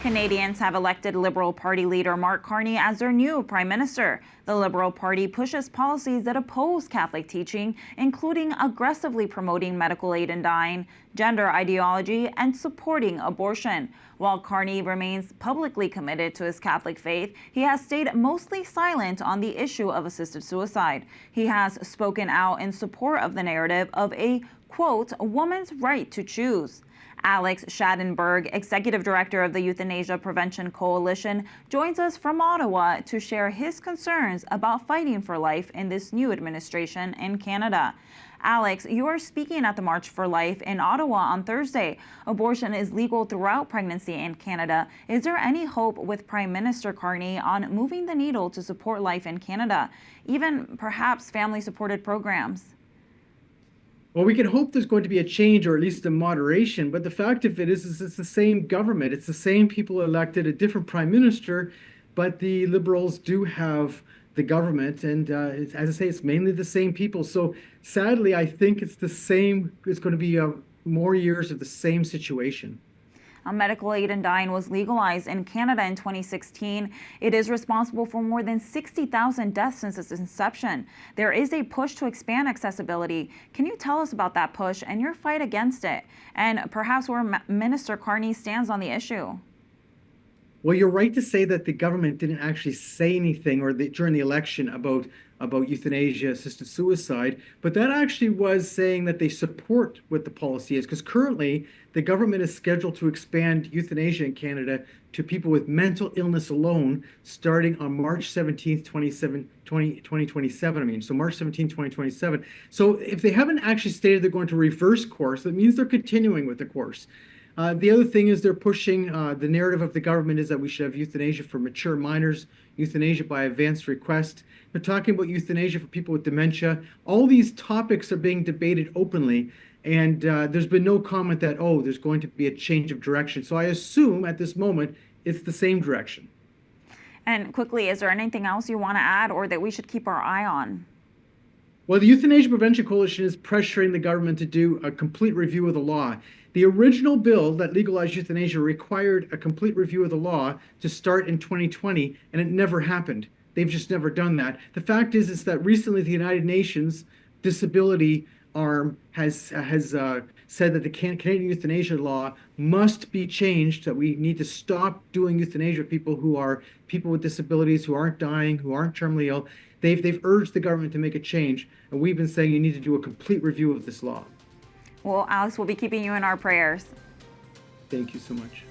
Canadians have elected Liberal Party leader Mark Carney as their new Prime Minister. The Liberal Party pushes policies that oppose Catholic teaching, including aggressively promoting medical aid in dying, gender ideology, and supporting abortion. While Carney remains publicly committed to his Catholic faith, he has stayed mostly silent on the issue of assisted suicide. He has spoken out in support of the narrative of a, quote, woman's right to choose. Alex Schadenberg, Executive Director of the Euthanasia Prevention Coalition, joins us from Ottawa to share his concerns about fighting for life in this new administration in Canada. Alex, you are speaking at the March for Life in Ottawa on Thursday. Abortion is legal throughout pregnancy in Canada. Is there any hope with Prime Minister Carney on moving the needle to support life in Canada, even perhaps family-supported programs? Well, we can hope there's going to be a change or at least a moderation, but the fact of it is it's the same government. It's the same people elected, a different prime minister, but the Liberals do have the government, and as I say, it's mainly the same people. So sadly, I think it's the same. It's going to be more years of the same situation. Medical aid in dying was legalized in Canada in 2016. It is responsible for more than 60,000 deaths since its inception. There is a push to expand accessibility. Can you tell us about that push and your fight against it, and perhaps where Minister Carney stands on the issue? Well, you're right to say that the government didn't actually say anything during the election about euthanasia, assisted suicide, but that actually was saying that they support what the policy is, because currently the government is scheduled to expand euthanasia in Canada to people with mental illness alone starting on March 17th, 2027. So March 17th, 2027. So if they haven't actually stated they're going to reverse course, that means they're continuing with the course. The other thing is they're pushing, the narrative of the government is that we should have euthanasia for mature minors, euthanasia by advanced request. They're talking about euthanasia for people with dementia. All these topics are being debated openly, and there's been no comment that, oh, there's going to be a change of direction. So I assume at this moment it's the same direction. And quickly, is there anything else you want to add or that we should keep our eye on? Well, the Euthanasia Prevention Coalition is pressuring the government to do a complete review of the law. The original bill that legalized euthanasia required a complete review of the law to start in 2020, and it never happened. They've just never done that. The fact is that recently the United Nations Disability Arm has said that the Canadian euthanasia law must be changed, that we need to stop doing euthanasia with people who are people with disabilities, who aren't dying, who aren't terminally ill. They've urged the government to make a change, and we've been saying you need to do a complete review of this law. Well, Alex, we'll be keeping you in our prayers. Thank you so much.